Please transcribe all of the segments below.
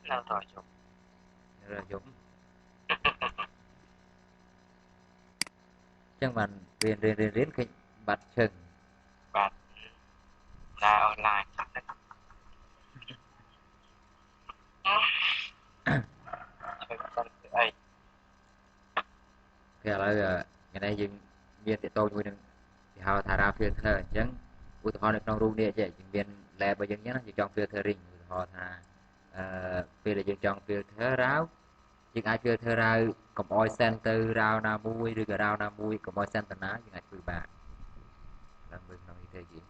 នៅតជុំrồi dũng chẳng bạn riêng cái bát chừng បាទដើរអនឡាញខ្លះហ្នឹងជួយមិនធ្វើអី thì là ngày nay dừng viên để tôi nuôi đừng thì họ thả ra phiên thờ chẳng u họ được trong room địa chứ dừng viên lẹ bởi dừng nhé dừng trong phiên thờ rình họ thả phiên là dừng trong phiên thờ ráo dừng ai phiên thờ ra cầm oi center rao na mui rồi cả rao na mui cầm oi center ná dừng ai phiên bạc là mình nói như thế gì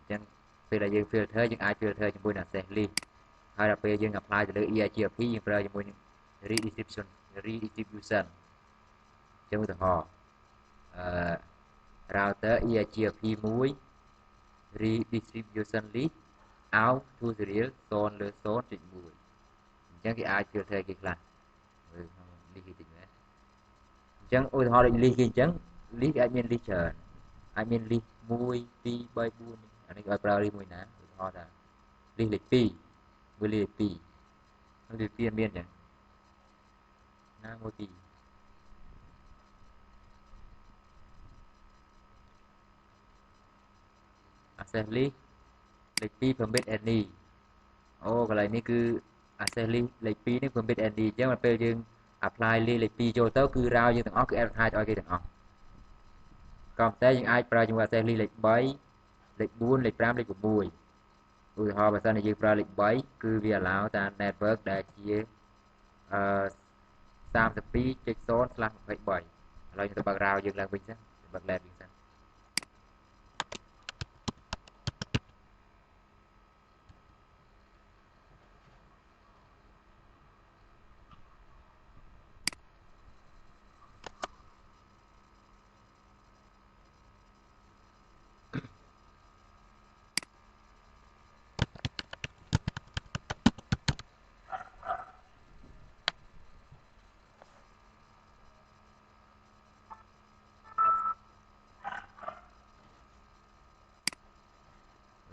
chẳng phiên là dừng phiên thờ dừng ai phiên thờ dừng mui là xe ly hay là phiên dừng apply từ đưa EIGP dừng phiên dừng mui redistribution chẳng u họ router EIGP mui redistribution list out to the real zone le zone trịnh mùi chẳng cái ai chưa thuê cái là lý kỳ tình đấy chẳng ôi họ định lý kỳ chẳng lý cái admin lý chờ admin lý mùi pi bay buôn anh ấy gọi lý mùi ná họ là lý lịch pi với lý lịch pi nó lý pi admin chẳng ná mùi pi assembly lịch pi permit any ô cái nàyนี่คือ assembly លេខ2នេះ permit ND អញ្ចឹងដល់ពេលយើង apply លេខ2ចូលទៅគឺ row យើងទាំងអស់គឺ advertise ឲ្យគេទាំងអស់ក៏ប៉ុន្តែយើងអាចប្រើជាមួយ assembly លេខ3លេខ4លេខ5លេខ6ឧទាហរណ៍បើសិនជាយើងប្រើលេខ3គឺវា allow តាម network ដែលជា32.0/23ឥឡូវយើងទៅបើក row យើងឡើងវិញសិនបើក LAN វិញសិន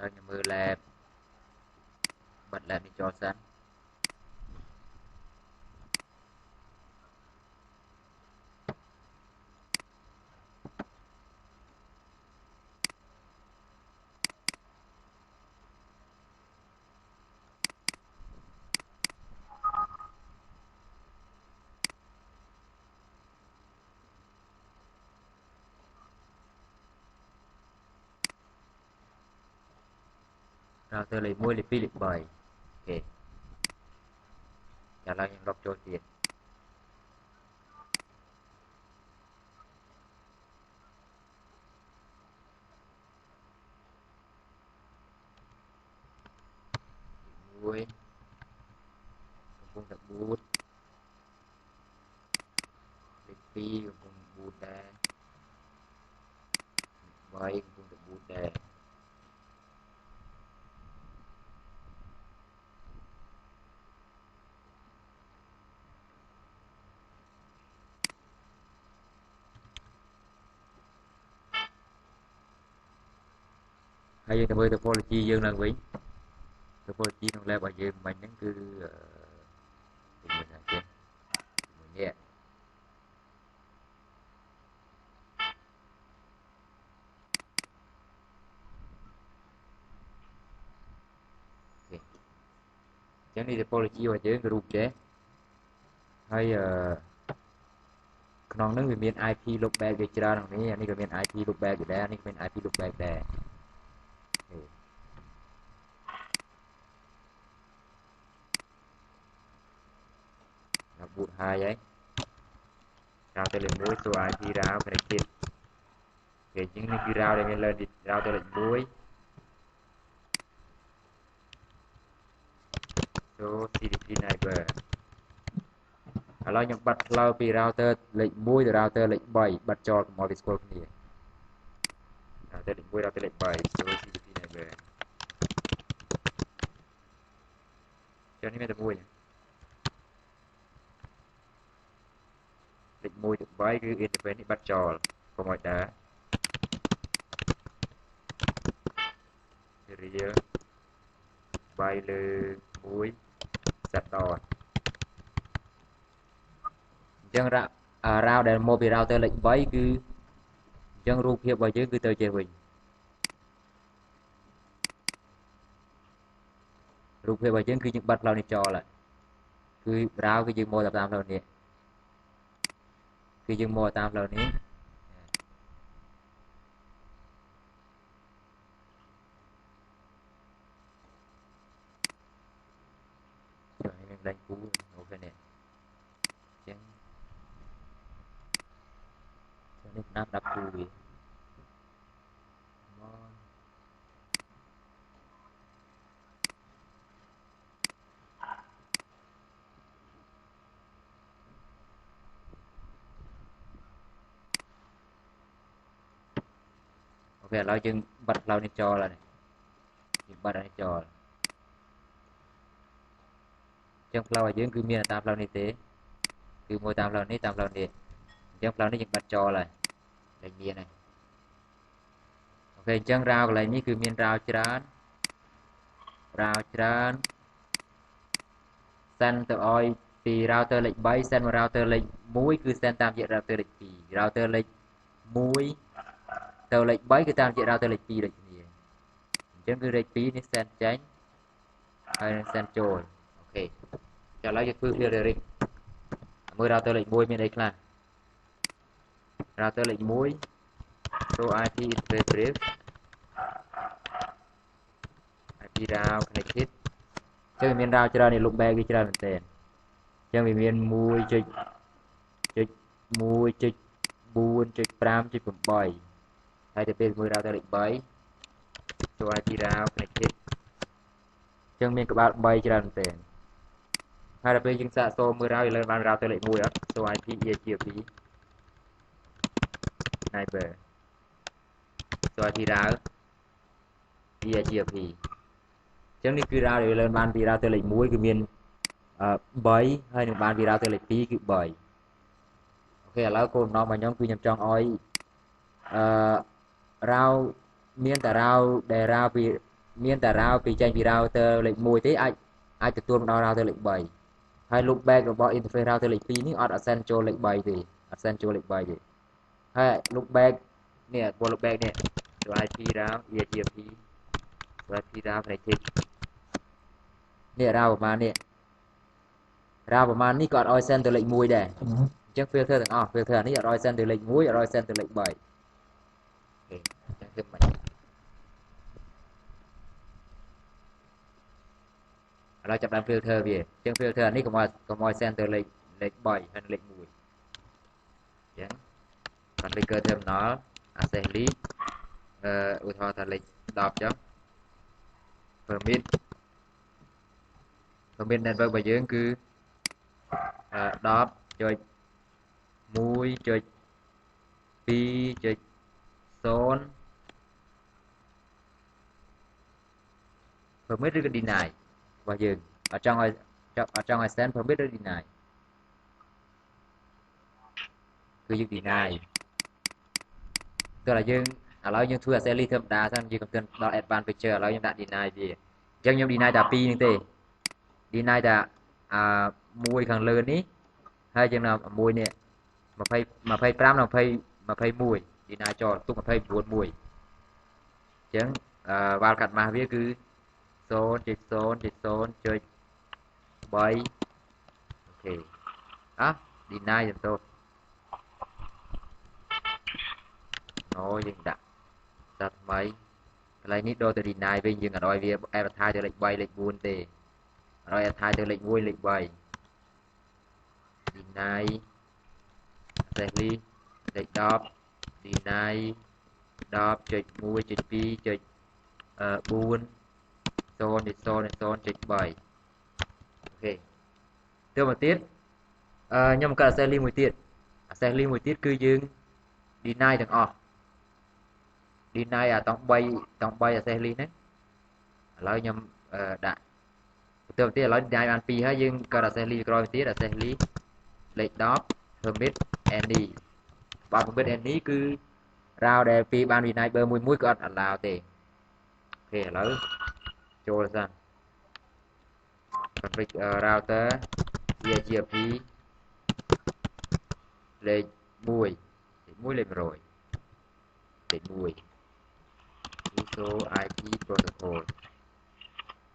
ហើយខ្ញុំមើល lab បិទ lab នេះចូលសិនrouter លេខ1លេខ2លេខ3អូខេចាឥឡូវខ្ញុំលុបចូលទៀត1កំពុងតែ boot លេខ2កំពុង boot ដែរ3កំពុងតែ boot ដែរហើយយើងទៅមើល topology យើងឡើងវិញ topology ក្នុង lab របស់យើងមិញហ្នឹងគឺជាមួយណាគេជាមួយនេះចឹងនេះ topology របស់យើងគឺរូបចេះហើយក្នុងហ្នឹងវាមាន IP loopback វាច្រើនក្នុងនេះអានេះក៏មាន IP loopback ដែរនេះក៏មាន IP loopback ដែរដល់ boot ហើយrouter លេខ1 show IP route connected គេជាងនេះគឺ route ដែលមានលើ router លេខ1 show TCP neighbor ឥឡូវខ្ញុំបិទផ្លូវពី router លេខ1ទៅ router លេខ3បិទចោលកុំឲ្យវាស្គាល់គ្នា router លេខ1 router លេខ3 show TCP neighbor ចឹងនេះមានតែមួយលេខ1ទៅ3គឺ interface នេះបិទចោលកុំឲ្យដើរ serial 3លើ1 set on អញ្ចឹងរ៉ាវដែលមកពី router លេខ3គឺអញ្ចឹងរូបភាពរបស់យើងគឺទៅចេះវិញរូបភាពរបស់យើងគឺយើងបិទផ្លូវនេះចោលហើយគឺ browse គឺយើងមកតាមផ្លូវនេះគឺយើងមកតាមផ្លូវនេះចូលនេះលេខគូអូខេនេះអញ្ចឹងចូលនេះតាម10គូវាអូខេឥឡូវយើងបិទផ្លូវនេះចោលហើយយើងបិទនេះចោលអញ្ចឹងផ្លូវរបស់យើងគឺមានតាមផ្លូវនេះទេគឺមួយតាមផ្លូវនេះតាមផ្លូវនេះអញ្ចឹងផ្លូវនេះយើងបិទចោលហើយតែមានហើយអូខេអញ្ចឹងរ៉ាវកន្លែងនេះគឺមានរ៉ាវច្រើនsend ទៅឲ្យពី router លេខ3 send មក router លេខ1គឺ send តាមរយៈ router លេខ2 router លេខ1ទៅលេខ3គឺតាមរយៈ router លេខ2ដូចគ្នាអញ្ចឹងគឺលេខ2នេះ send ចេញហើយនឹង send ចូលអូខេចាឥឡូវយើងធ្វើ filtering មើល router លេខ1មានអីខ្លះ router លេខ1 show IP interface brief IP route connected អញ្ចឹងមានរ៉ាវច្រើននេះ loopback វាច្រើនមែនទែនអញ្ចឹងវាមាន 1.1.4.5.8 ហើយទៅពេលមួយ router លេខ3 show IP route connected អញ្ចឹងមានក្បាល3ច្រើនមែនទែនហើយដល់ពេលយើងសាកសូមមើល route វាលើបាន router លេខ1អត់ show IP EAGP neighbor show IP route EAGP អញ្ចឹងនេះគឺ route ដែលលើបានពី router លេខ1គឺមាន3ហើយនឹងបានពី router លេខ2គឺ3អូខេឥឡូវគោលបំណងរបស់ខ្ញុំគឺខ្ញុំចង់ឲ្យroute មានតែ route ដែល route ពីមានតែ route ពីចេញពី router លេខ1ទេអាចទទួលមកដល់ router លេខ3ហើយ loopback របស់ interface router លេខ2នេះអត់ send ចូលលេខ3ទេអត់ send ចូលលេខ3ទេហើយ loopback នេះ loopback នេះ IP route EAGP IP route connected នេះ route ប្រហែលនេះ route ប្រហែលនេះក៏អត់ឲ្យ send ទៅលេខ1ដែរអញ្ចឹង filter ទាំងអស់ filter នេះអត់ឲ្យ send ទៅលេខ1អត់ឲ្យ send ទៅលេខ3អូខេអញ្ចឹងគឺមិនឥឡូវចាប់ដើម filter វាអញ្ចឹង filter នេះកុំឲ្យ send ទៅលេខ3ហើយលេខ1អញ្ចឹង configure terminal access list ឧទាហរណ៍ថាលេខ10ចុះ permit network របស់យើងគឺ10.1.2.0 permit ឬក៏ deny របស់យើងអត់ចង់ឲ្យ send permit ឬ deny គឺយើង deny តើឥឡូវយើងធ្វើ access list ធម្មតាសិនយើងកំពុងដល់ advanced feature ឥឡូវខ្ញុំដាក់ deny វាអញ្ចឹងខ្ញុំ deny តែ2នេះទេ deny តែមួយខាងលើនេះហើយយើងនៅមួយនេះ25 21 deny ចោលទុក29មួយអញ្ចឹងwildcard mask វាគឺ 0.0.0.3 អូខេdeny ទៅ យើងដាក់សាថ្មីកន្លែងនេះដូរទៅ deny វិញយើងអត់ឲ្យវា advertise ទៅលេខ3លេខ4ទេអត់ឲ្យ advertise ទៅលេខ1លេខ3 deny access list លេខ10 deny 10.1.2.4 0.0.0.3 អូខេទៅមកទៀតខ្ញុំកាត់ access list មួយទៀត access list មួយទៀតគឺយើង deny ទាំងអស់ deny តង់3 access list ហ្នឹងឥឡូវខ្ញុំដាក់ទៅទៀតឥឡូវ deny បាន2ហើយយើងកាត់ access list ក្រោយទៀត access list លេខ10 permit any បើ permit any គឺ route ដែលពីបាន deny បើមួយក៏អត់ allow ទេអូខេឥឡូវចូលសិន config router EIGRP លេខ1លេខ100លេខ1 ISO IP protocol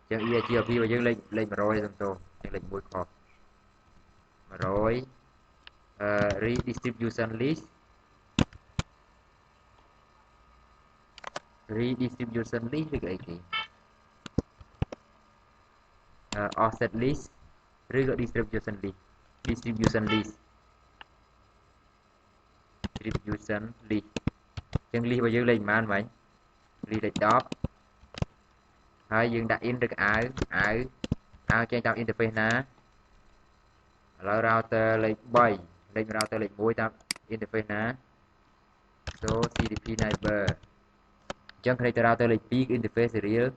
ចឹង EIGRP របស់យើងលេខ100សំទោសចឹងលេខ1ខុស100 redistribution listឬក៏អីគេ offset list ឬក៏ distribution list distribution list ចឹង list របស់យើងលេខប៉ុន្មានមិញ list លេខ10ហើយយើងដាក់ in ឬក៏អាវចេញតាម interface ណាឥឡូវ router លេខ3លេខ router លេខ1តាម interface ណា so CDP neighbor ចឹង connect ទៅ router លេខ2គឺ interface serial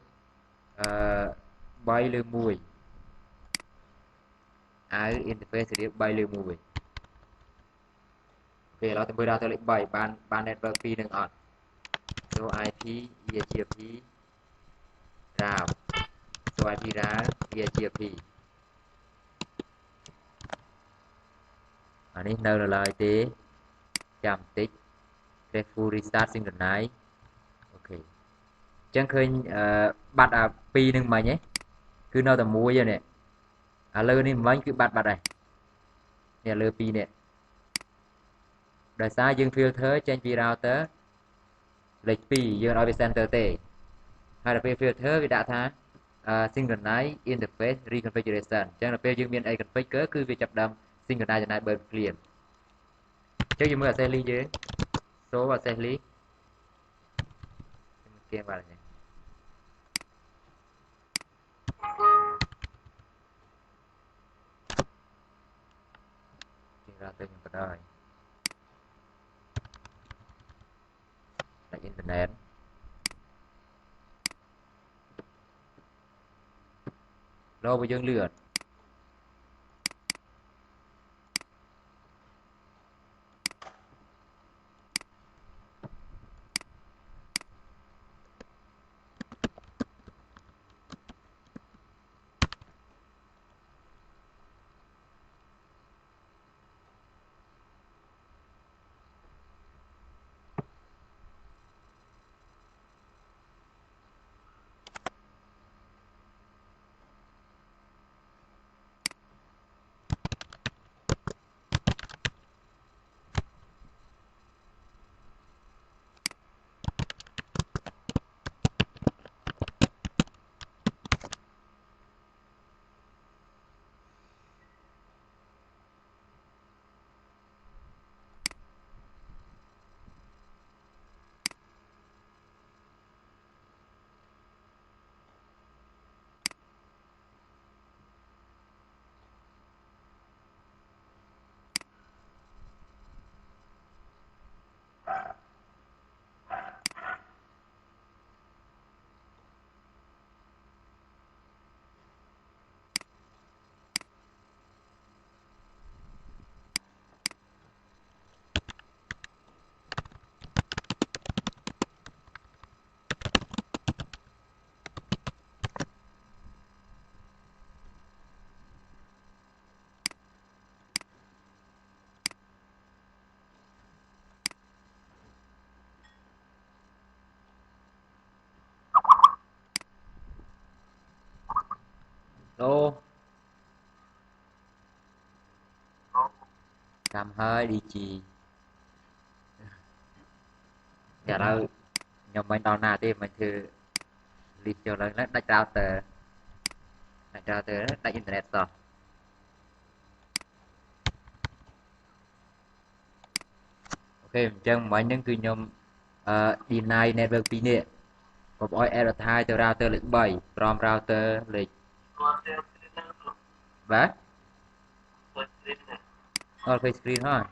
3លើ1អាវ interface serial 3លើ1អូខេឥឡូវទៅមើល router លេខ3បាន network 2នឹងអត់ so IP EIGRP route so IP route EIGRP អានេះនៅឡើយទេចាំបន្តិច full restart synchronize អូខេចឹងឃើញបាត់អា2នឹងមិញហ៎គឺនៅតែមួយទេនេះឥឡូវនេះមិញគឺបាត់ហើយនេះលើ2នេះដោយសារយើង filter ចេញពី router លេខ2យើងឲ្យវា center ទេហើយដល់ពេល filter វាដាក់ថា synchronize interface reconfiguration អញ្ចឹងដល់ពេលយើងមានអី configure គឺវាចាប់ដើម synchronize ចំណាយបើ clear អញ្ចឹងយើងមើល access list យើង so access list គេមកនេះគេ router ខ្ញុំក៏ដែរដាក់ internet លោបើយើងលឿនអូតាមហើយ DG ឥឡូវខ្ញុំមិនដល់ណាទេមិនធ្វើ list ចូលឡើងដាច់ router ដាច់ internet សោះអូខេអញ្ចឹងមិញហ្នឹងគឺខ្ញុំdeny network 2នេះកុំអោយ advertise ទៅ router លេខ3ព្រម router លេខបាទអត់ឃើញ screen ហើយ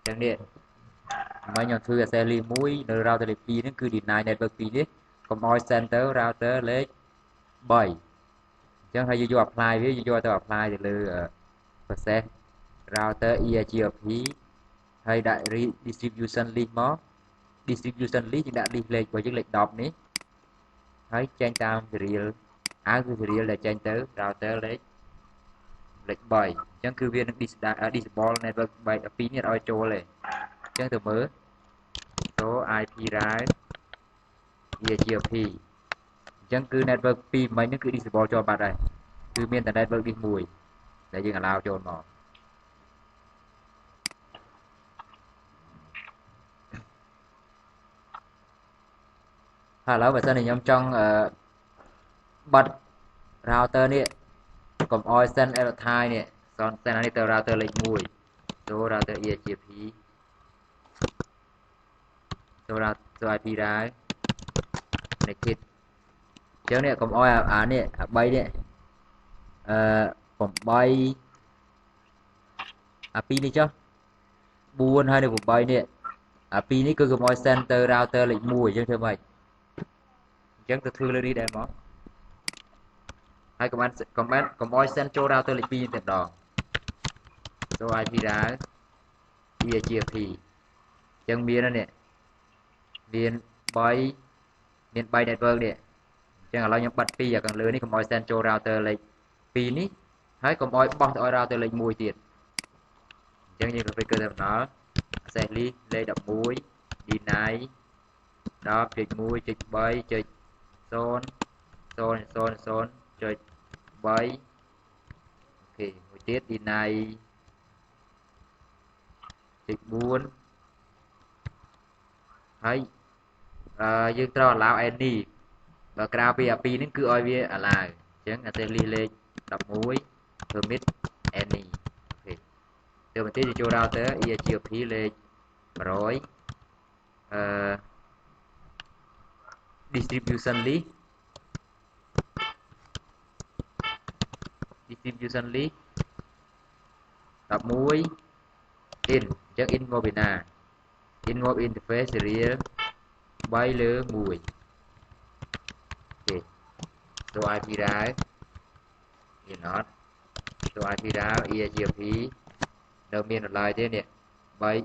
ចឹងនេះមិញខ្ញុំធ្វើ access list 1នៅ router លេខ2ហ្នឹងគឺ deny network 2នេះកុំអោយ center router លេខ3អញ្ចឹងហើយយើងយក apply វាយើងយកទៅ apply ទៅលើ process router EIGRP ហើយដាក់ redistribution list មក distribution list យើងដាក់ list លេខរបស់យើងលេខ10នេះហើយចេញតាម serial គឺ serial ដែលចេញទៅ router លេខ3អញ្ចឹងគឺវានឹង disable network 2នេះឲ្យចូលទេអញ្ចឹងទៅមើល so IP route EIGRP អញ្ចឹងគឺ network 2មិញហ្នឹងគឺ disable ចូលបាត់ហើយគឺមានតែ network នេះមួយដែលយើង allow ចូលមកហើយឥឡូវបើសិនជាខ្ញុំចង់បិទ router នេះកុំឲ្យ send advertise នេះ send នេះទៅ router លេខ1 ចូល router EIGRP ចូល IP route connected អញ្ចឹងនេះកុំឲ្យអានេះ3នេះ8អា2នេះចុះ4ហើយនៅ8នេះអា2នេះគឺកុំឲ្យ send ទៅ router លេខ1អញ្ចឹងធ្វើម៉េចអញ្ចឹងទៅធ្វើលើនេះដែរមកហើយកុំឲ្យ send ចូល router លេខ2នេះតែម្ដងចូល IP route EIGRP អញ្ចឹងមាននេះមាន3 network នេះអញ្ចឹងឥឡូវខ្ញុំបិទ2អាខាងលើនេះកុំឲ្យ send ចូល router លេខ2នេះហើយកុំឲ្យបោះទៅឲ្យ router លេខ1ទៀតអញ្ចឹងយើងទៅគឺដំណើរ access list លេខ11 deny 10.1.3.0.0.3 អូខេមួយទៀត deny 4ហើយយើងត្រូវ allow any បើក្រៅពីអា2នេះគឺឲ្យវា allow អញ្ចឹង access list លេខ11 permit any អូខេទៅបន្តិចទៅចូល router EIGRP លេខ100 distribution list in 11 in អញ្ចឹង in មកពីណា in មក interface serial 3លើ1អូខេចូល IP route you not ចូល IP route EIGRP នៅមានតម្លៃទេនេះ3 4អញ្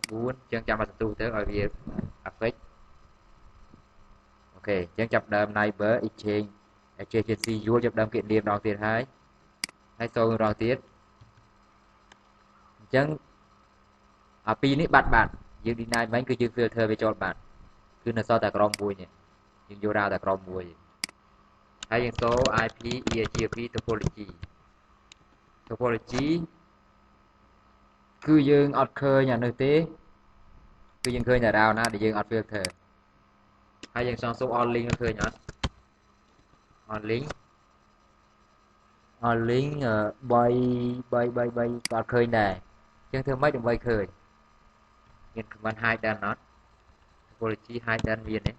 ចឹងចាំមកសន្ទុះទៅឲ្យវា affect អូខេអញ្ចឹងចាប់ដើម neighbor exchange adjacency យល់ចាប់ដើមគណនាម្ដងទៀតហើយចូលរកទៀតអញ្ចឹងអា2នេះបាត់យើង deny មិញគឺយើង filter វាចូលបាត់គឺនៅសល់តែក្រុមមួយនេះយើងយករកតែក្រុមមួយហើយយើងចូល IP EIGRP topology គឺយើងអត់ឃើញអានោះទេគឺយើងឃើញតែ route ណាដែលយើងអត់ filter ហើយយើងចង់សូម on link ឃើញអត់ on link 3 ក៏អត់ឃើញដែរអញ្ចឹងធ្វើម៉េចដើម្បីឃើញមាន command hidden អត់ topology hidden មានទេ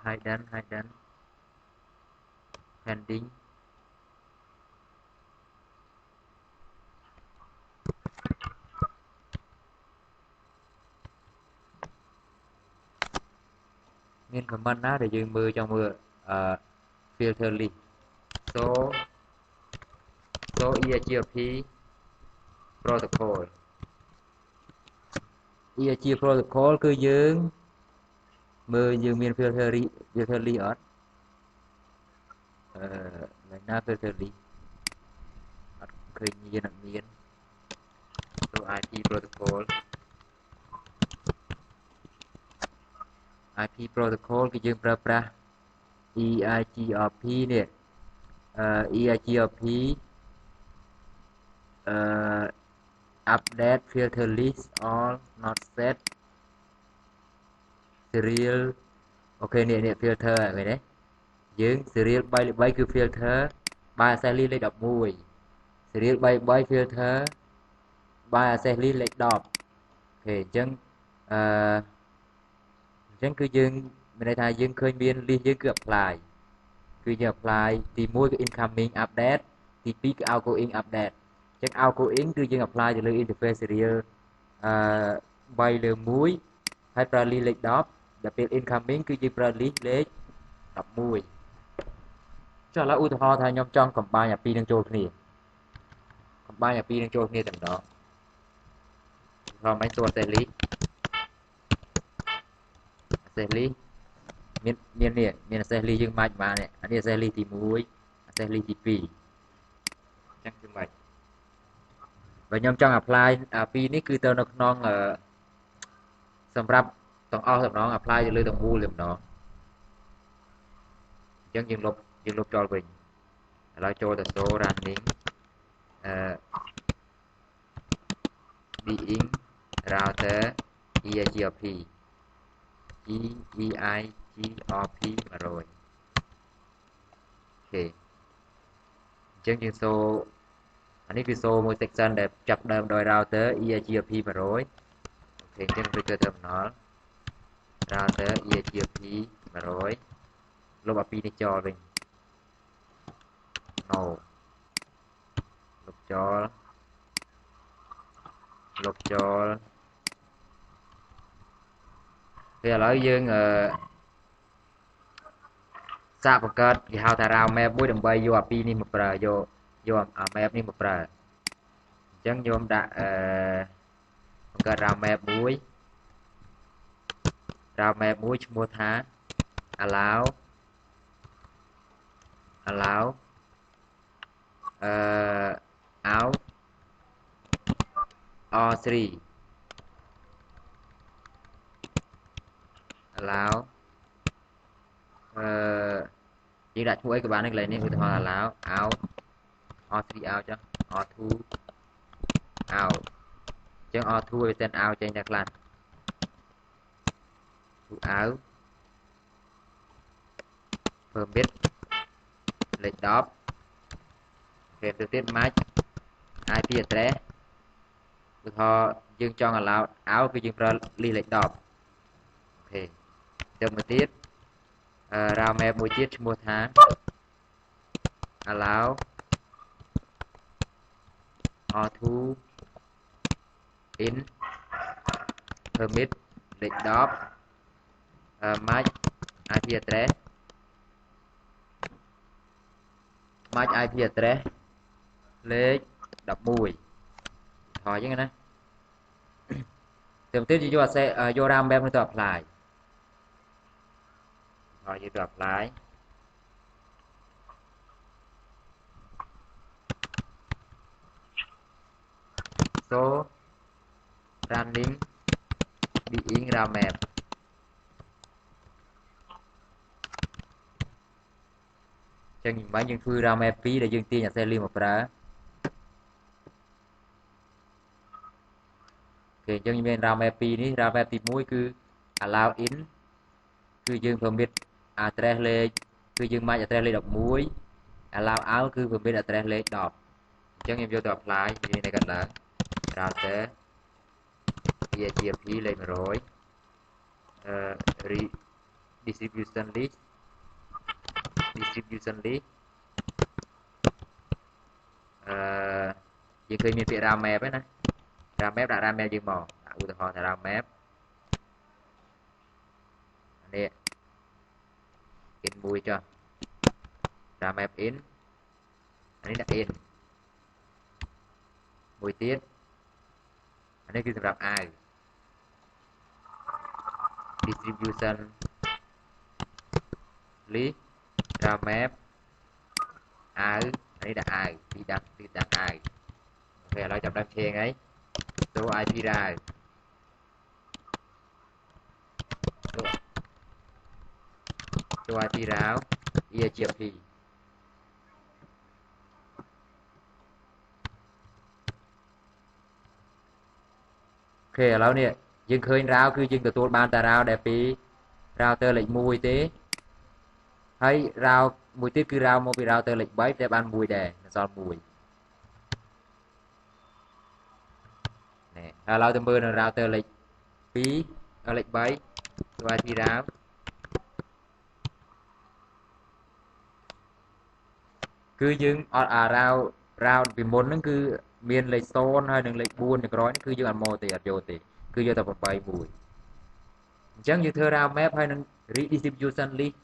hidden pending មាន command ណាដែលយើងមើលចង់មើលfilter list so EIGRP protocol EIGRP protocol គឺយើងមើលយើងមាន filter list អត់ឡើងណា filter list អត់ឃើញមានអត់មាន so IP protocol គឺយើងប្រើប្រាស់ EIGRP នេះEIGRP update filter list all not set serial អូខេនេះ filter ហ្នឹងមែនទេយើង serial 3 គឺ filter by access list លេខ11 serial 33 filter by access list លេខ10អូខេអញ្ចឹងអញ្ចឹងគឺយើងមានន័យថាយើងឃើញមាន list យើងគឺ apply គឺយើង apply ទី1គឺ incoming update ទី2គឺ outgoing update អញ្ចឹង outgoing គឺយើង apply ទៅលើ interface serial 3លើ1ហើយប្រើ list លេខ10ដល់ពេល incoming គឺយើងប្រើ list លេខ11ចុះឥឡូវឧទាហរណ៍ថាខ្ញុំចង់ combine អាពីរនឹងចូលគ្នា combine អាពីរនឹងចូលគ្នាតែម្ដងឧទាហរណ៍មិនចូល access list access list មាន access list យើងបាច់បាននេះអានេះ access list ទី1 access list ទី2អញ្ចឹងគឺមិនបើខ្ញុំចង់ apply ពីរនេះគឺទៅនៅក្នុងសម្រាប់ទាំងអស់ទាំង apply ទៅលើទាំងមូលតែម្ដងអញ្ចឹងយើងលុបចោលវិញឥឡូវចូលទៅ so running being router EIGRP EIGRP 100អូខេអញ្ចឹងយើងសូអានេះគឺសូមួយ section ដែលចាប់ដើមដោយ router EIGRP 100អូខេអញ្ចឹង trigger terminal router EIGRP 100លុបអាពីរនេះចោលវិញ no លុបចោលពេលឥឡូវយើងសាកបង្កើតគេហៅថា route map មួយដើម្បីយកអាពីរនេះមកប្រើយកអា map នេះមកប្រើអញ្ចឹងខ្ញុំដាក់បង្កើត route map មួយឈ្មោះថា allow out R3 allow យើងដាក់ឈ្មោះអីក៏បានដែរកន្លែងនេះឧទាហរណ៍ allow out R3 out ចុះ R2 out អញ្ចឹង R2 វា send out ចេញតែខ្លះ to out permit លេខ10គេទៅទៀត match IP address ឧទាហរណ៍យើងចង់ allow out គឺយើងប្រើលេខ10អូខេទៅមកទៀតroute map មួយទៀតឈ្មោះថា allow R2 in permit លេខ10 match IP addressលេខ11ហើយអញ្ចឹងណាទៅទៀតយកroute map នេះទៅ apply ហើយយើងទៅ apply so running being route map ចឹងមិញយើងធ្វើ route map 2ដែលយើងទាញ access link មកប្រើគេអញ្ចឹងមាន route map 2នេះ route map ទី1គឺ allow in គឺយើង permit address លេខគឺយើង match address លេខ11 allow out គឺ permit address លេខ10អញ្ចឹងខ្ញុំយកទៅ apply នេះនៅកន្លែង router EIGRP លេខ100 distribution list យើងឃើញមានពាក្យ route map ហ្នឹងណា route map ដាក់ route map យើងមកឧទាហរណ៍ថា route map នេះ in មួយចុះ route map in នេះដាក់ in មួយទៀតនេះគឺសម្រាប់អាវ distribution list route map អាវនេះដាក់អាវទីដាក់អាវអូខេឥឡូវចាប់ដើមឆេងហើយ so IP route so IP route EIGRP អូខេឥឡូវនេះយើងឃើញ route គឺយើងទទួលបានតែ route ដែលពី router លេខ1ទេហើយ route មួយទៀតគឺ route មកពី router លេខ3តែបាន1ដែរនៅសល់1នេះហើយឥឡូវទៅមើលនៅ router លេខ2លេខ3 IP route គឺយើងអត់route ពីមុនហ្នឹងគឺមានលេខ0ហើយនិងលេខ4នៅក្រោយនេះគឺយើងអត់មកទេអត់យកទេគឺយកតែ8មួយអញ្ចឹងយើងធ្វើ route map ហើយនឹង redistribution list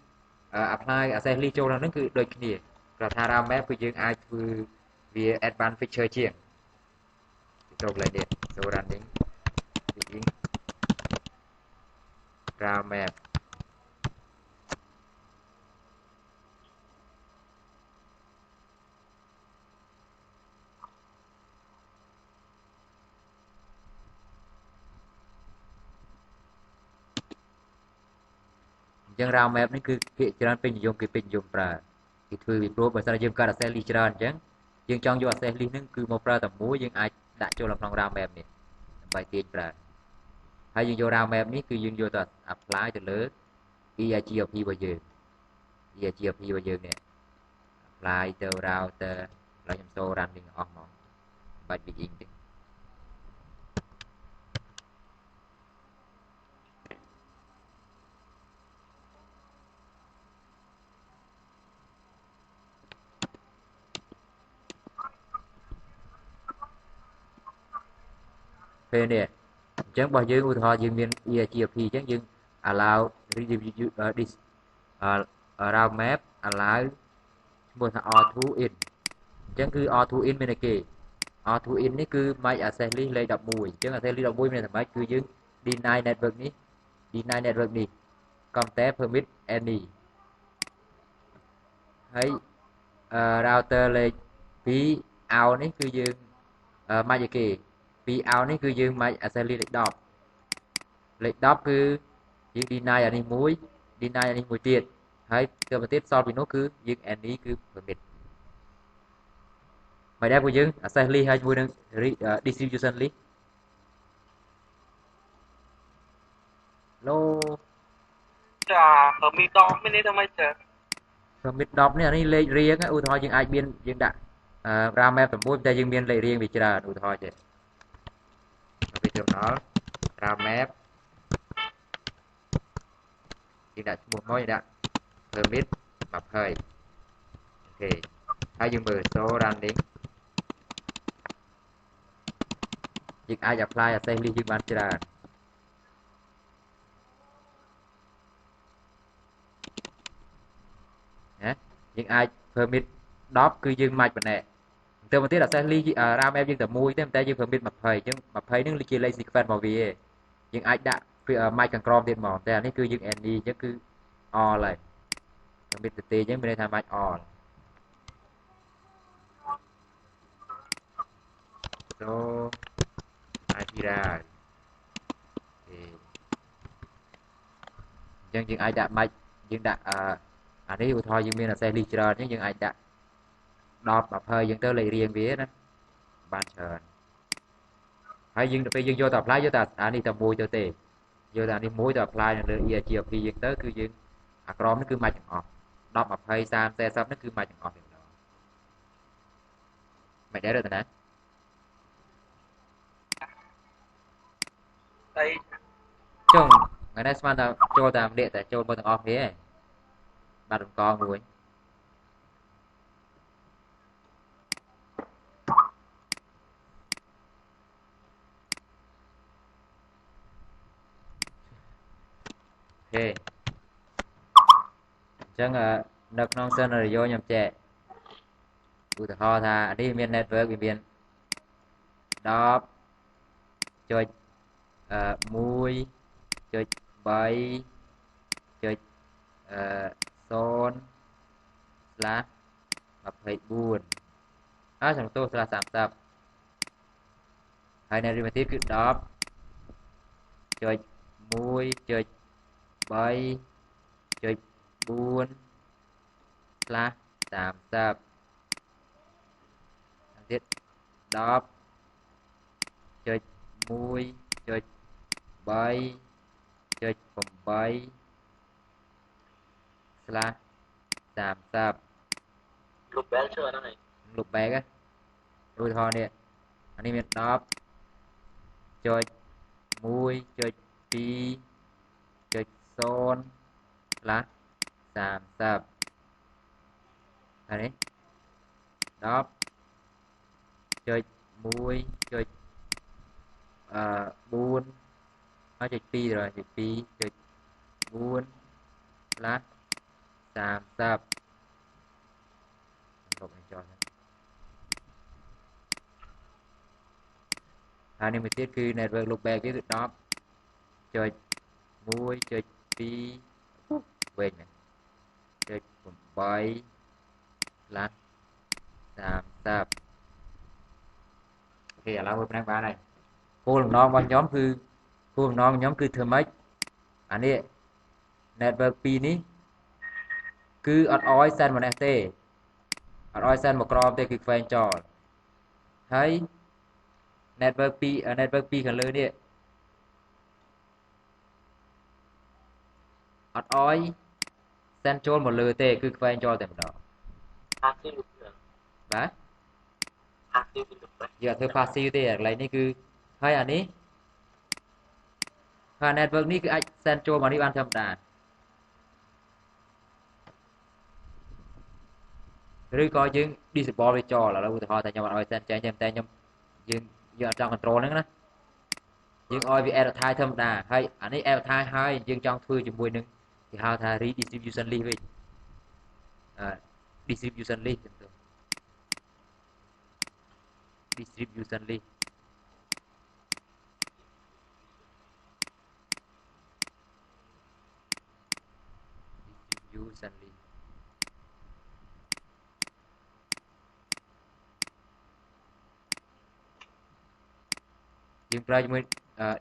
apply access list ចូលក្នុងហ្នឹងគឺដូចគ្នាគាត់ថា route map គឺយើងអាចធ្វើវា advanced feature ជាងចូលកន្លែងនេះ so running being route map ចឹង round map នេះគឺភាគច្រើនពេញនិយមគេពេញនិយមប្រើគេធ្វើពីព្រោះបើសិនជាយើងកើត access list ច្រើនអញ្ចឹងយើងចង់យក access list ហ្នឹងគឺមកប្រើតែមួយយើងអាចដាក់ចូលក្នុង round map នេះដើម្បីទាញប្រើហើយយើងយក round map នេះគឺយើងយកទៅ apply ទៅលើ EIGRP របស់យើង EIGRP របស់យើងនេះ apply ទៅ router ឡើយខ្ញុំសូ running អស់ហ្មងបាច់ begin ទេពេលនេះអញ្ចឹងរបស់យើងឧទាហរណ៍យើងមាន EIGRP អញ្ចឹងយើង allow this round map allow ឈ្មោះថា R2 in អញ្ចឹងគឺ R2 in មានអីគេ R2 in នេះគឺ MAC access list លេខ11អញ្ចឹង access list 11មានតែម៉េចគឺយើង deny network នេះ deny network នេះ compare permit any ហើយ router លេខ2 out នេះគឺយើង MAC អីគេ2 out នេះគឺយើង MAC access list លេខ10លេខ10គឺយើង deny អានេះមួយ deny អានេះមួយទៀតហើយទៅមកទៀតសល់ពីនោះគឺយើង any គឺ permit មិនដែរពួកយើង access list ហើយជាមួយនឹង distribution list ឡូ ចា permit 10មានន័យថាម៉េចចា permit 10នេះអានេះលេខរៀងឧទាហរណ៍យើងអាចមានយើងដាក់ RAM map 6តែយើងមានលេខរៀងវាច្រើនឧទាហរណ៍ចេះពីត្រង់ដល់ RAM map យើងដាក់ឈ្មោះមកយើងដាក់ permit 20អូខេហើយយើងមើល so running យើងអាច apply access list យើងបានច្រើនណាយើងអាច permit 10គឺយើង match ប៉ុណ្ណេះទៅមកទៀត access list RAM map យើងតែមួយទេតែយើង permit 20អញ្ចឹង20ហ្នឹងជាលេខ sequence របស់វាឯងយើងអាចដាក់ match ខាងក្រោមទៀតមកតែអានេះគឺយើង any អញ្ចឹងគឺ all ហើយ permit ទៅទេអញ្ចឹងមានន័យថា match all so Akira អញ្ចឹងយើងអាចដាក់ match យើងដាក់អានេះឧទាហរណ៍យើងមាន access list ច្រើនអញ្ចឹងយើងអាចដាក់10 20យើងទៅលេខរៀងវាណាបានច្រើនហើយយើងទៅពេលយើងយកទៅ apply យកតែអានេះតែមួយទៅទេយកតែអានេះមួយទៅ apply នៅលើ EIGRP យើងទៅគឺយើងអាក្រមនេះគឺ match ទាំងអស់10 20 30 40នេះគឺ match ទាំងអស់ទេម្ដងមិនដែរទេណាហើយ ចុងថ្ងៃនេះស្មានតែចូលតាមលាកតែចូលមកទាំងអស់គ្នាឯងបាត់រំកងមួយអូខេអញ្ចឹងនៅក្នុង scenario ខ្ញុំចែកឧទាហរណ៍ថានេះមាន network វាមាន10.1.3.22ចំនួន/30ហើយនៅរីទៀតគឺ10.1.3.4/30ទៀត10.1.8/30លុបបែលជឿអាហ្នឹងឯងលុបបែកឧទាហរណ៍នេះអានេះមាន10.1.2.0/30ហើយនេះ10.1.4.2 rồi 2.4/30លុបនេះចោលហើយនេះមួយទៀតគឺ network loopback វាគឺ10.1.2 វិញណា.8/30អូខេឥឡូវមើលផ្នែកបានហើយគោលបំណងរបស់ខ្ញុំគឺគោលបំណងខ្ញុំគឺធ្វើម៉េចអានេះ network ពីរនេះគឺអត់អោយ send ម្នេះទេអត់អោយ send មកក្រមទេគឺខ្វែងចោលហើយ network ពីរខាងលើនេះអត់អោយ send ចូលមកលើទេគឺខ្វែងចោលតែម្ដង passive បាទ passive យើងអត់ធ្វើ passive ទេកន្លែងនេះគឺហើយអានេះហើយ network នេះគឺអាច send ចូលមកនេះបានធម្មតាឬក៏យើង disable វាចោលឥឡូវឧទាហរណ៍តែខ្ញុំអត់ឲ្យ send ចេញទេតែខ្ញុំយើងអត់ចង់ control ហ្នឹងណាយើងឲ្យវា advertise ធម្មតាហើយអានេះ advertise ហើយយើងចង់ធ្វើជាមួយនឹងគេហៅថា redistribution list វិញdistribution list ចឹងទៅ distribution list យើងប្រើជាមួយ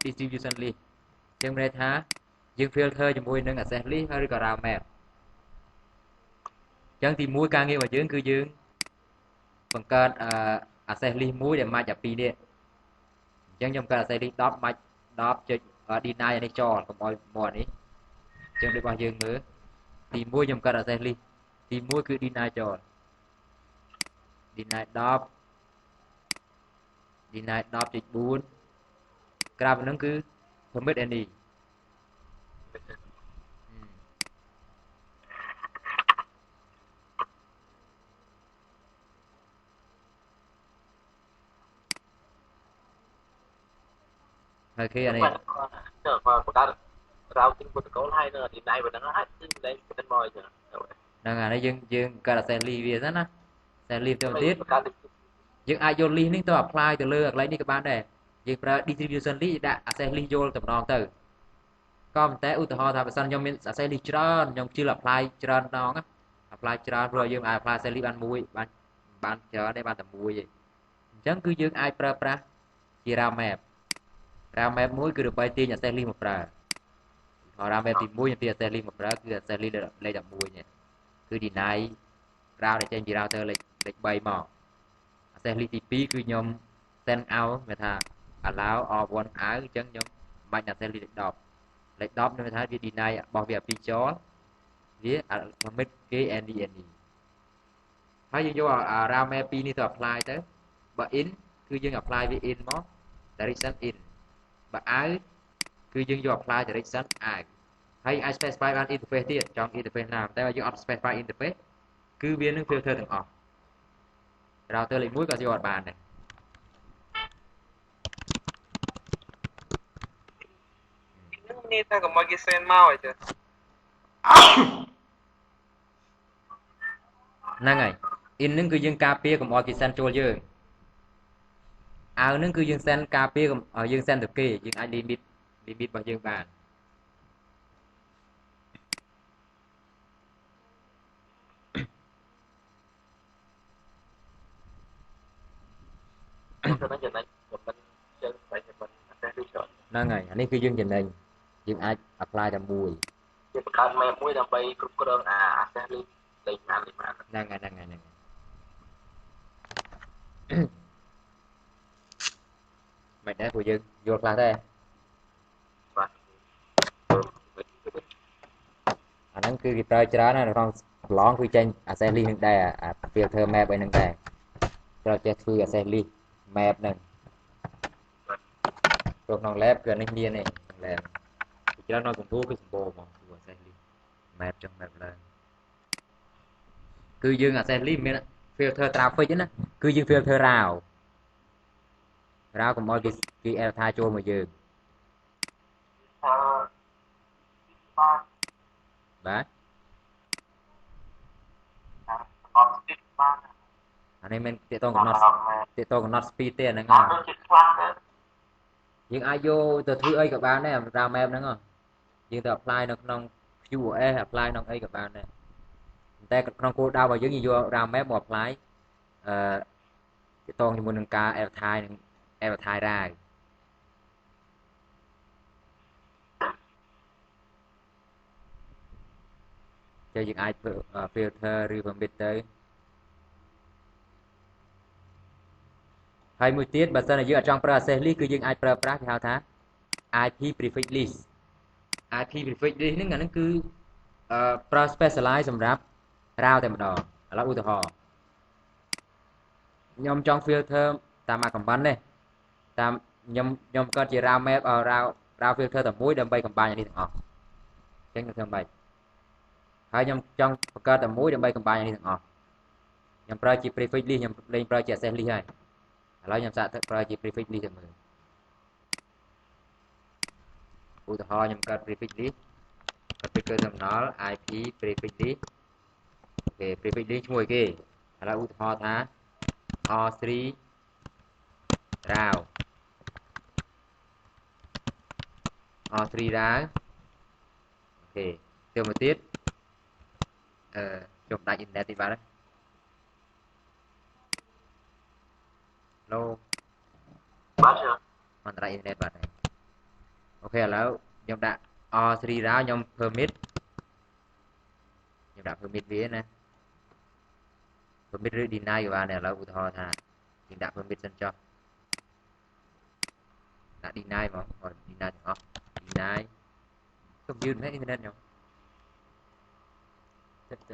distribution list ចឹងមានន័យថាយើង filter ជាមួយនឹង access list ហើយឬក៏ route map ចឹងទី1ការងាររបស់យើងគឺយើងបង្កើតaccess list មួយដែល match អាពីរនេះអញ្ចឹងខ្ញុំកើត access list 10 match 10 ចុច deny អានេះចោលកុំឲ្យមកនេះអញ្ចឹងដូចរបស់យើងមើលទី1ខ្ញុំកើត access list ទី1គឺ deny ចោល deny 10 deny 10.4 ក្រៅពីហ្នឹងគឺ permit any ហើយគេអានេះ ទៅបើកើត routing protocol ហើយនៅ deny ប៉ុណ្ណឹងហើយគឺ delay ប៉ុណ្ណឹងមកអញ្ចឹងហ្នឹងអានេះយើងកើត access list វាសិនណា access list ទៅទៀតយើងអាចយក list នេះទៅ apply ទៅលើកន្លែងនេះក៏បានដែរយើងប្រើ distribution list ដាក់ access list ចូលតែម្ដងទៅក៏ប៉ុន្តែឧទាហរណ៍ថាបើសិនខ្ញុំមាន access list ច្រើនខ្ញុំជឿ apply ច្រើនដង apply ច្រើនព្រោះយើងអាច apply access list បានមួយបានច្រើនទេបានតែមួយទេអញ្ចឹងគឺយើងអាចប្រើប្រាស់ជា route map មួយគឺដើម្បីទាញ access list មកប្រើ route map ទី1ខ្ញុំទាញ access list មកប្រើគឺ access list លេខ11នេះគឺ deny route ដែលចេញពី router លេខ3មក access list ទី2គឺខ្ញុំ send out មានថា allow or1 out អញ្ចឹងខ្ញុំបាច់ access list លេខ10មានថាវា deny របស់វាអាពីរចោលវា permit គេ any ហើយយើងយក route map 2នេះទៅ apply ទៅបើ in គឺយើង apply វា in មក direction in បើ out គឺយើងយក apply direction out ហើយអាច specify បាន interface ទៀតចង់ interface ណាតែបើយើងអត់ specify interface គឺវានឹង filter ទាំងអស់ router លេខ1ក៏យកអត់បានដែរហ្នឹងនេះតែកុំឲ្យគេ send មកអីចឹងហ្នឹងហើយ in ហ្នឹងគឺយើងការពារកុំឲ្យគេ send ចូលយើងout ហ្នឹងគឺយើង send ការពារកុំឲ្យយើង send ទៅគេយើងអាច limit របស់យើងបានហ្នឹងហើយអានេះគឺយើងចំណេញយើងអាច apply តែមួយគេបង្កើត map មួយដើម្បីគ្រប់គ្រងaccess list លេខណាហ្នឹងហើយមិនដែរព្រោះយើងយល់ខ្លះដែរបាទអាហ្នឹងគឺគេប្រើច្រើនណាស់នៅក្នុងប្រឡងគឺចេញ access list នឹងដែរអា filter map អីហ្នឹងដែរត្រូវចេះធ្វើ access list map ហ្នឹងព្រោះក្នុង lab គឺអានេះមានទេក្នុង lab ច្រើននៅកំពូលគឺសម្បូរហ្មងធ្វើ access list map ចឹង map ឡើងគឺយើង access list មាន filter traffic ណាគឺយើង filter route កុំឲ្យគេ advertise ចូលមកយើងបាទអានេះមិនទាក់ទងកំណត់ speed ទេហ្នឹងហើយយើងអាចយកទៅធ្វើអីក៏បានដែរ route map ហ្នឹងយើងទៅ apply នៅក្នុង QoS apply ក្នុងអីក៏បានដែរតែក្នុងគោលដៅរបស់យើងយក route map មក apply ទាក់ទងជាមួយនឹងការ advertise និង advertise route chơi những ai filter rồi permit tới hay một tiết bà sơn là giữa trong process list cứ những ai press thì hao thá IP prefix list IP prefix list nó cứ pro specialize សម្រាប់ route តែម្ដងឥឡូវឧទាហរណ៍ខ្ញុំចង់ filter តាមអា command នេះតាមខ្ញុំកើតជា route map route filter តែមួយដើម្បី combine អានេះទាំងអស់អញ្ចឹងខ្ញុំធ្វើបែបហើយខ្ញុំចង់បង្កើតតែមួយដើម្បី combine អានេះទាំងអស់ខ្ញុំប្រើជា prefix list ខ្ញុំលេងប្រើជា access list ហើយឥឡូវខ្ញុំសាកទៅប្រើជា prefix list ទៅមើលឧទាហរណ៍ខ្ញុំកើត prefix list គាត់ពីគឺ terminal IP prefix list អូខេ prefix list ឈ្មោះគេឥឡូវឧទាហរណ៍ថា R3 route R3 route អូខេទៅមកទៀតចុះដាច់អ៊ីនធឺណិតទីបាទឡូ បាទchưa មិនដាច់អ៊ីនធឺណិតបាទអូខេឥឡូវខ្ញុំដាក់ R3 route ខ្ញុំ permit ខ្ញុំដាក់ permit វាណា permit ឬ deny ក៏បានដែរឥឡូវឧទាហរណ៍ថាយើងដាក់ permit សិនចុះដាក់ deny ហ្មងអត់ deny ទាំងអស់ deny ទុំយឺតមែនអ៊ីនធឺណិតខ្ញុំទឹកខ្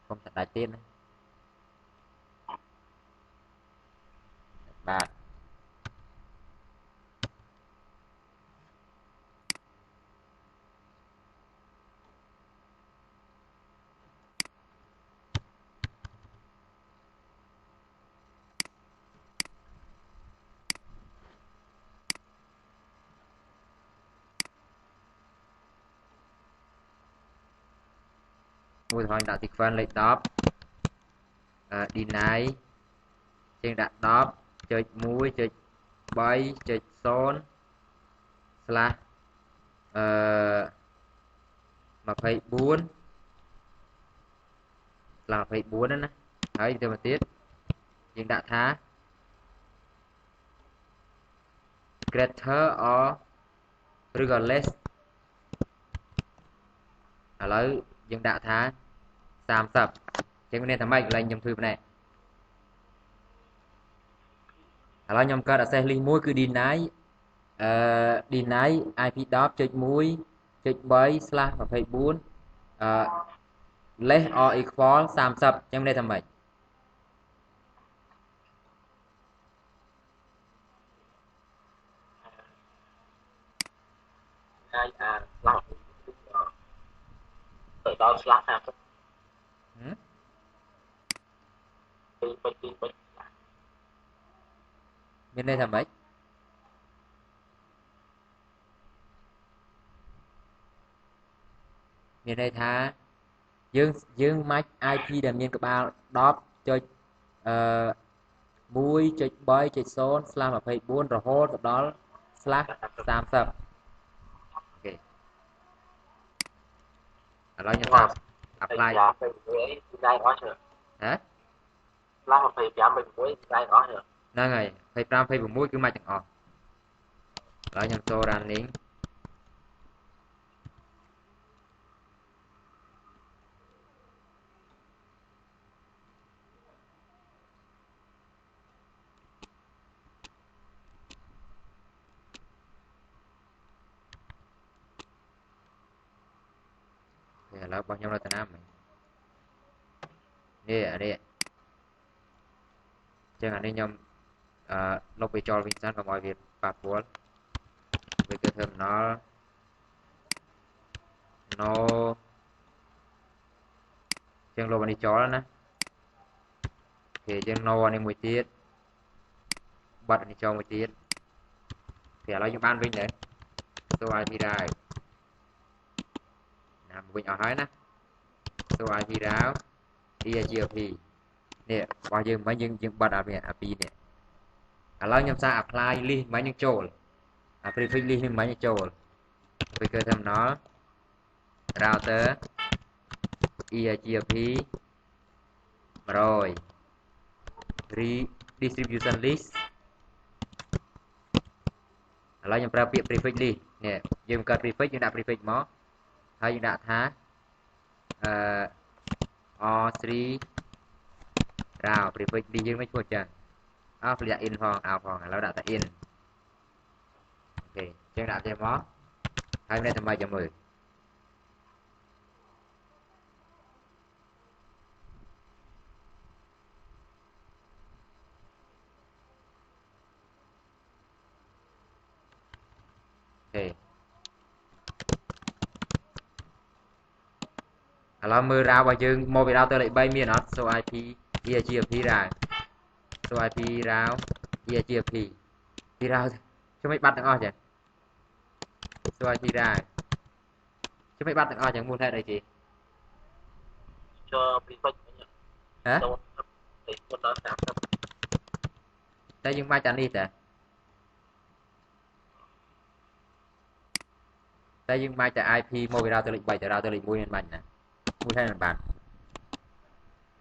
ញុំតែដាច់ទៀតណាបាទឧទាហរណ៍ដាក់ sequence លេខ10 deny ជាងដាក់ 10.1.3.0 slash 24 slash 24ណាហើយទៅមកទៀតយើងដាក់ថា greater or ឬក៏ less ឥឡូវយើងដាក់ថា 30 ចឹងមានន័យថាម៉េចកន្លែងខ្ញុំធ្វើផ្នែកឥឡូវខ្ញុំកើត access list មួយគឺ deny deny IP 10.1.3/24 less or equal 30 ចឹងមានន័យថាម៉េចai làm ở đó slash nàoមានន័យថាម៉េចមានន័យថាយើងម៉ាច់ IP ដែលមានក្បាល 10.1.3.0/24 រហូតដល់ /30 អូខេឥឡូវខ្ញុំថា apply ហ៎ slash 25 26 design អស់ហ៎ហ្នឹងហើយ25 26គឺម៉ាច់ទាំងអស់ឥឡូវខ្ញុំចូល running ឥឡូវរបស់ខ្ញុំនៅតាណាមិញនេះអានេះចឹងអានេះខ្ញុំលុបវាចោលវិញសិនកុំឲ្យវាប៉ះពាល់វាគឺ terminal no ចឹងលុបអានេះចោលណាគេចឹង no អានេះមួយទៀតបាត់អានេះចោលមួយទៀតthìឥឡូវយើងបានវិញដែរទៅ IP route ណាវិញអស់ហើយណាទៅ IP route DHCP នេះរបស់យើងមិញយើងបាត់អាពីនេះឥឡូវខ្ញុំសារ apply list មិញយើងចូលអា prefix list នេះមិញចូលវាគឺ terminal router EIGRP 100 distribution list ឥឡូវខ្ញុំប្រើពាក្យ prefix list នេះយើងកើត prefix យើងដាក់ prefix មកហើយយើងដាក់ថា O3 rào prefix đi dương mấy chuột chẳng phải đặt in phong out phongแล้วđặt tại in ok chân đặt cho mó hai bên tầm 310 okแล้วมือราวไปจึงโมบิราวตัวเลยใบเมียนอตโซ IP EGP ราวโซ IP ราว EGP ที่ราวช่วยไม่บัดตั้งอ้อจ้ะโซ IP ราวช่วยไม่บัดตั้งอ้อจังมูลแท้ใดจี cho prefix nhá ฮะ đâu thì con đó sao แต่ยังมาจากนี่แต่ยังมาจาก IP โมบิราวตัวเลยใบแต่ราวตัวเลยมูลมันบัดนะมูลแท้มันบัด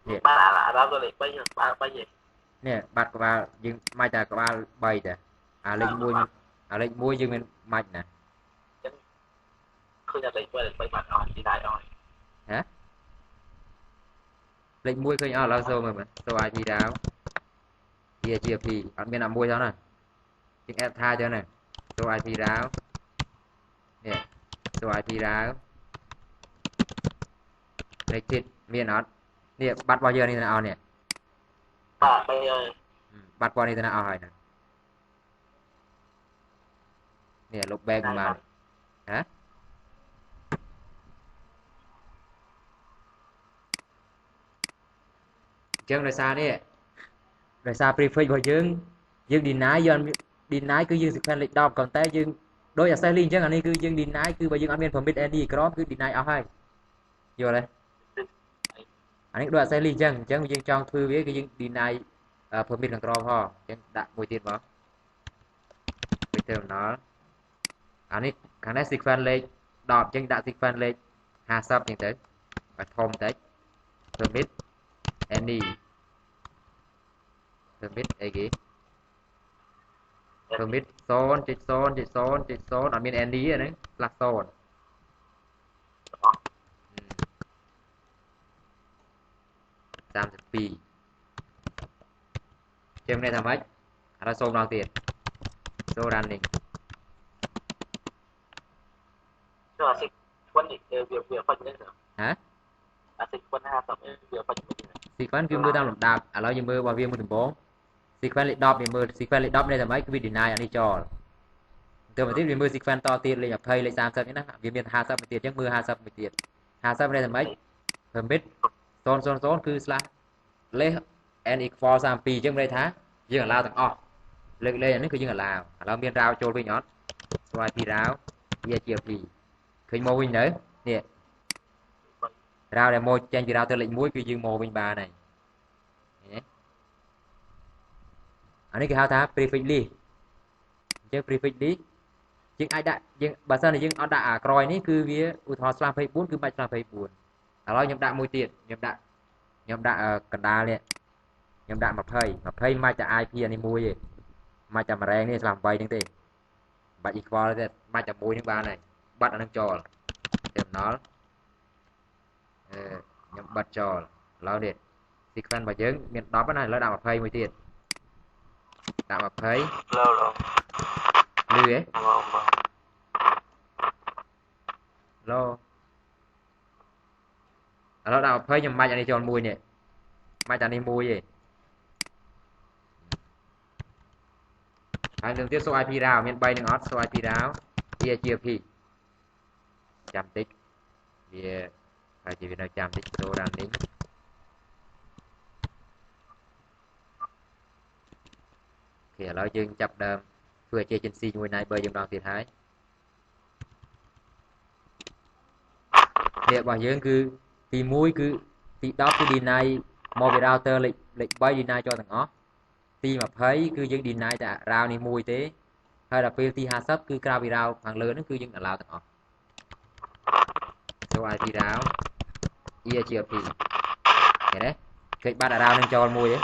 เนี่ย ba là đó tôi lại bây giờ ba gì เนี่ยบัดก็ว่ายังมาจากก็ว่าใบแต่เลขมูลเลขมูลยังมันมัดนะ คือจะเลยไปบัดอ่อนที่ได้อ่อน ฮะเลขมูลเคยเอาเราโซ่มาโซ่ IP ราว EGP อันเป็นอันมูลเท่านั้นจึงแอดท่าเท่านั้นโซ่ IP ราวเนี่ยโซ่ IP ราวเลขทิศเมียนอตเนี่ยบัตรวอเยอร์นี่นะเอาเนี่ย ba bây giờ บัตรวอนี่นะเอาให้นะเนี่ยลบแบกมาฮะเจิงโดยซาเนี่ยโดยซา prefix របស់យើង deny យក deny គឺយើង sequence លេខ10còn តែយើងដោយ access link អញ្ចឹងអានេះគឺយើង deny គឺបើយើងអត់មាន permit any ក្រមគឺ deny អស់ហើយយល់ទេអានេះដោយ access link អញ្ចឹងយើងចង់ធ្វើវាគឺយើង deny permit ខាងក្រមផងអញ្ចឹងដាក់មួយទៀតមកពី terminal អានេះខាងនេះ sequence លេខ10អញ្ចឹងដាក់ sequence លេខ50អញ្ចឹងទៅឲ្យធំតិច permit any permit អីគេ permit 0.0.0.0 អត់មាន any ហ្នឹង slash 0 32ចឹងនេះថាម៉េចឥឡូវសូមដល់ទៀត so running cho là quân thì việc phân đấy rồi ហ៎ là quân 50 việc phân sequence គឺមើលតាមលំដាប់ឥឡូវយើងមើលរបស់វាមួយដំបូង sequence លេខ10វាមើល sequence លេខ10នេះថាម៉េចគឺវា deny អានេះចោលទៅមកទៀតវាមើល sequence តទៀតលេខ20លេខ30នេះណាវាមាន50មួយទៀតអញ្ចឹងមើល50មួយទៀត50នេះថាម៉េច permit 000គឺ slash លេខ n equal 32អញ្ចឹងមានន័យថាយើង allow ទាំងអស់លេខអានេះគឺយើង allow ឥឡូវមានរាវចូលវិញអត់ swipe ពីរាវ EGP ឃើញមកវិញទៅនេះរាវដែលមកចេញពីរាវទៅលេខ1គឺយើងមកវិញបានហើយអានេះគេហៅថា prefix list អញ្ចឹង prefix list យើងអាចដាក់យើងបើសិនជាយើងអត់ដាក់អាក្រោយនេះគឺវាឧទាហរណ៍ /24 គឺបាច់ /24 ឥឡូវខ្ញុំដាក់មួយទៀតខ្ញុំដាក់កណ្ដាលនេះខ្ញុំដាក់20មកតែ IP អានេះមួយទេមកតែម្រែងនេះ /8 ហ្នឹងទេបាច់ equal ទេបាច់តែមួយហ្នឹងបានហើយបាត់អានឹងចោល terminal ខ្ញុំបាត់ចោលឥឡូវនេះ sequence របស់យើងមាន10ណាឥឡូវដាក់20មួយទៀតដាក់20 lâu rồi លឺហ៎ឡូឥឡូវដាក់20ខ្ញុំបាច់អានេះចូលមួយនេះបាច់អានេះមួយទេហើយនឹងទៀត show IP រ៉ាវមាន3នឹងអត់ show IP រ៉ាវ EGP ចាំតិចវាហើយជាវានៅចាំតិច show running អូខេឥឡូវយើងចាប់ដើមធ្វើ agency ជាមួយ neighbor យើងម្ដងទៀតហើយនេះរបស់យើងគឺទី1គឺទី10គឺ deny មកពី router លេខ3 deny ចូលទាំងអស់ទី20គឺយើង deny តែ route នេះមួយទេហើយដល់ពេលទី50គឺក្រៅពី route ខាងលើហ្នឹងគឺយើង allow ទាំងអស់ so IP route EGP ឃើញទេឃើញបាត់ route នឹងចូលមួយទេ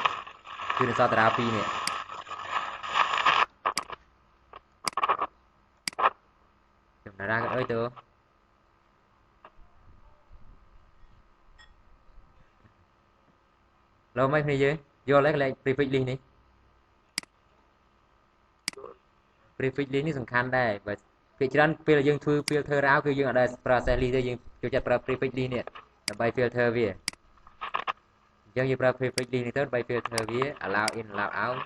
គឺនៅសល់តែ route 2នេះចំណារ៉ាក៏អើយទៅ lâu mấy này chứ vô lấy lại prefix list này prefix listនេះសំខាន់ដែរបើភាគច្រើនពេលយើងធ្វើ filter រោគឺយើងអត់ដែល process list ទេយើងចូលចិត្តប្រើ prefix list នេះដើម្បី filter វាអញ្ចឹងយើងប្រើ prefix list នេះទៅដើម្បី filter វា allow in allow out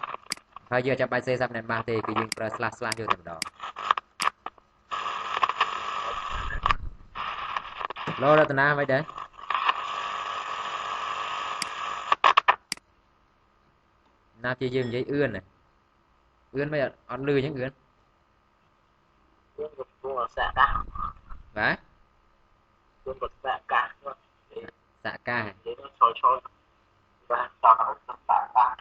ហើយយើងចាំបាច់ say subnet mask ទេគឺយើងប្រើ slash slash យកតែម្ដងលោរតនាមិនដែរណាព្យាយាមនិយាយអឿនមិនអត់លឺអញ្ចឹងអឿនBuông xạ cả បាទ buông bật xạ cả សាកា để nó soi và tạo xạ cả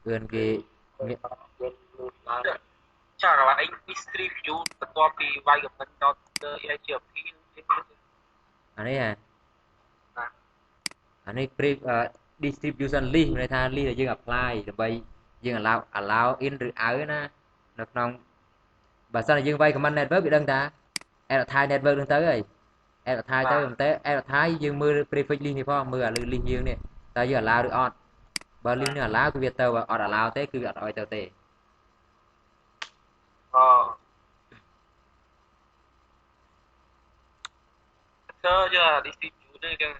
អឿនគេមាន chắc là bạn ấy distribute viewបន្ទាប់ពីវាយ comment ដល់ AGP អានេះអានេះ distribution list មានន័យថា list ដែលយើង apply ដើម្បីយើង allow in ឬ out ណានៅក្នុងបើសិនជាយើងវាយ command network វាដឹងថា advertise network នឹងទៅហើយ advertise ទៅតែ advertise យើងមើល prefix list នេះផងមើលអា list យើងនេះតើយើង allow ឬអត់បើ list នេះ allow គឺវាទៅបើអត់ allow ទេគឺអត់ឲ្យទៅទេgiờ distribute នេះចឹង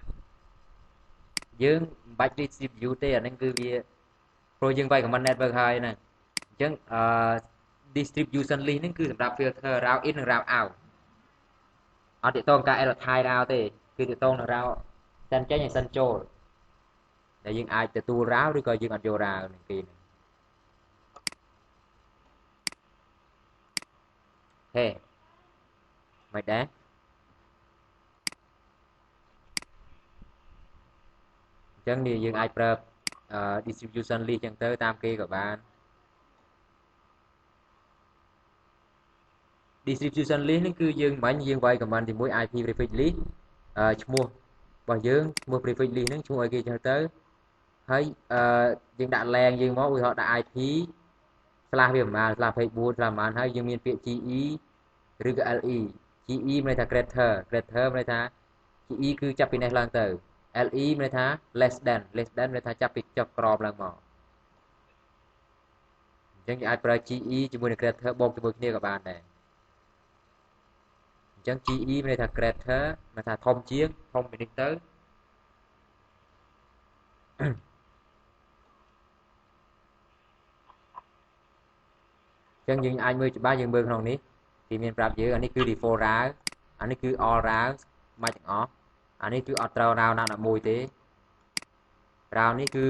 យើងមិនបាច់ distribute ទេអាហ្នឹងគឺវាព្រោះយើងវាយ command network ហើយហ្នឹងអញ្ចឹងdistribution list ហ្នឹងគឺសម្រាប់ filter route in និង route out អត់ទាក់ទងការ advertise route ទេគឺទាក់ទងនឹង route send ចេញហើយ send ចូលដែលយើងអាចទទួល route ឬក៏យើងអត់យក route នឹងគេហ្នឹងហេមិនដែរអញ្ចឹងនេះយើងអាចប្រើ distribution list ចឹងទៅតាមគេក៏បាន distribution list នេះគឺយើងមិនយើងវាយ command ជាមួយ IP prefix list ឈ្មោះរបស់យើងឈ្មោះ prefix list ហ្នឹងឈ្មោះឲ្យគេចឹងទៅហើយយើងដាក់ LAN យើងមកឧទាហរណ៍ដាក់ IP slash វាប្រមាណ slash 24 slash ប្រមាណហើយយើងមានពាក្យ GE ឬក៏ LE GE មានន័យថា greater មានន័យថា GE គឺចាប់ពីនេះឡើងទៅ LE មានន័យថា less than មានន័យថាចាប់ពីចុះក្របឡើងមកអញ្ចឹងយើងអាចប្រើ GE ជាមួយនឹង greater បូកជាមួយគ្នាក៏បានដែរអញ្ចឹង GE មានន័យថា greater មានថាធំជាងធំពីនេះទៅអញ្ចឹងយើងអាចមើលច្បាស់យើងមើលក្នុងនេះគេមានប្រាប់យើងអានេះគឺ default route អានេះគឺ all route មកទាំងអស់អានេះគឺអត់ត្រូវ route ណាមួយទេ route នេះគឺ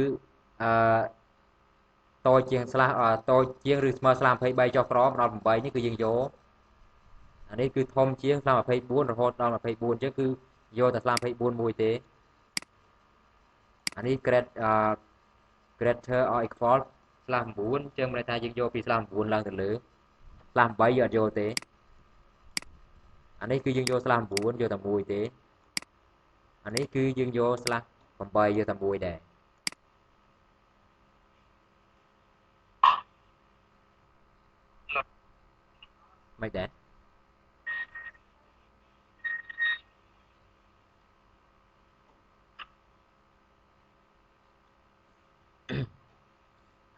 តូចជាង slash តូចជាងឬស្មើ slash 23ចុះក្រោមដល់8នេះគឺយើងយកអានេះគឺធំជាង slash 24រហូតដល់24អញ្ចឹងគឺយកតែ slash 24មួយទេអានេះ greater or equal slash 9អញ្ចឹងមានន័យថាយើងយកពី slash 9ឡើងទៅលើ slash 8យើងអត់យកទេអានេះគឺយើងយក slash 9យកតែមួយទេអានេះគឺយើងយក slash 8យកតែមួយដែរមិនដែរ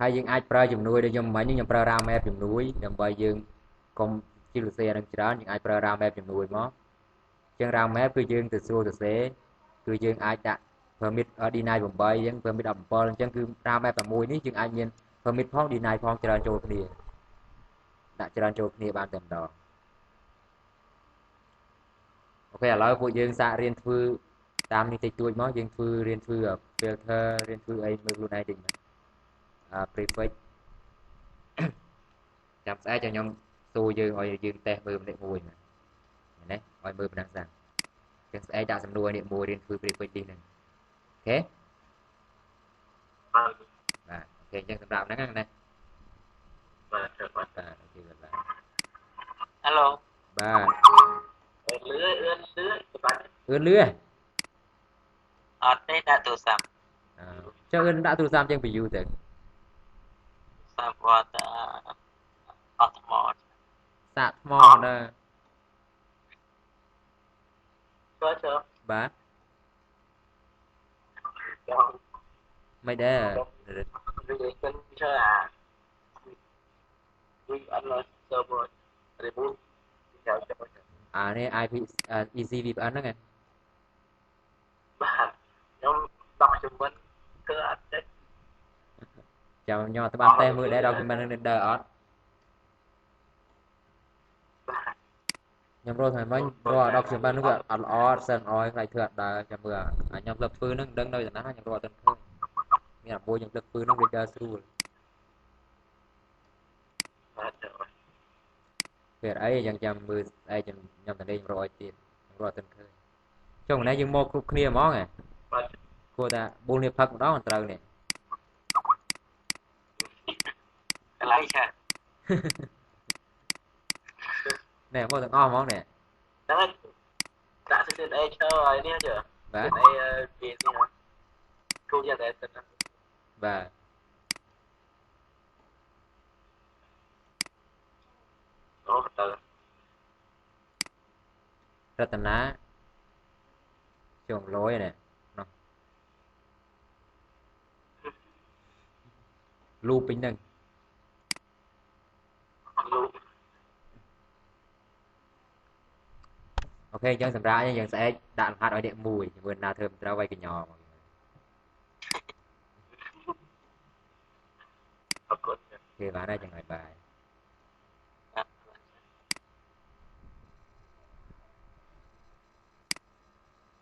ហើយយើងអាចប្រើជំនួយដូចខ្ញុំមិញខ្ញុំប្រើ RAM map ជំនួយដើម្បីយើងកុំជិះសរសេរនឹងច្រើនយើងអាចប្រើ RAM map ជំនួយមកអញ្ចឹង RAM map គឺយើងទៅស្រួលសរសេរគឺយើងអាចដាក់ permit deny 8អញ្ចឹង permit 17អញ្ចឹងគឺ RAM map តែមួយនេះយើងអាចមាន permit ផង deny ផងច្រើនចូលគ្នាដាក់ច្រើនចូលគ្នាបានតែម្ដងអូខេឥឡូវពួកយើងសាករៀនធ្វើតាមនេះតិចតួចមកយើងធ្វើរៀនធ្វើ filter រៀនធ្វើអីមើលខ្លួនឯងតិចមកprefix ចាំស្អែកchoខ្ញុំសួរយើងឲ្យយើងតេស្តមើលម្នាក់មួយណាឲ្យមើលប៉ុណ្ណឹងសិនចឹងស្អែកដាក់សំណួរនេះមួយរៀនធ្វើ prefix នេះហ្នឹងអូខេបាទអូខេចឹងសម្រាប់ហ្នឹងណាបាទអូខេបាទ Hello បាទលឿច្បាស់អឿនលឿអត់ទេដាក់ទូរស័ព្ទចុះអឿនដាក់ទូរស័ព្ទចឹងពីយូរទៅសាប់គាត់អត់ថ្មសាកថ្មដែរ cơ chưa បាទ cho មិនដែរ vì kênh chơi à vì anh là server reboot theo cho អានេះ IP EC VPN ហ្នឹងឯង bạn nhóm đọc cho mình cơ anh đấy ចាំខ្ញុំអត់បានតែមើលដែរ document ហ្នឹងដើរអត់ bạn ខ្ញុំរកថ្ងៃមិញរក document ហ្នឹងវាអត់ល្អអត់សឹងអយខ្លាចធ្វើអត់ដើរចាំមើលខ្ញុំលើកធ្វើហ្នឹងដឹងនៅតែណាខ្ញុំរកអត់ទាន់ឃើញមានអាមួយខ្ញុំលើកធ្វើហ្នឹងវាដើរស្រួល bạn được វាអីយ៉ាងចាំមើលស្អែកខ្ញុំទៅលេងរកឲ្យទៀតខ្ញុំរកអត់ទាន់ឃើញចុងនេះយើងមកគ្រប់គ្នាហ្មងហ៎ bạn គួរថា4នេះផឹកម្ដងត្រូវនេះ cái lấy sao នេះមកទាំងអស់ហ្មងនេះ đó đã xin tiền A chơi rồi nè chưa បាទ tiền A tiền gì hả thu ra để tin បាទ ồ từ រតនាជងលយនេះនោះលូពេញហ្នឹង lưu អូខេអញ្ចឹងសម្រាប់យើងស្អែកដាក់លំហាត់ឲ្យអ្នកមួយជាមួយណាធ្វើមិនត្រូវឲ្យកញ្ញមក học cột គេបានហើយចឹងហើយបាយ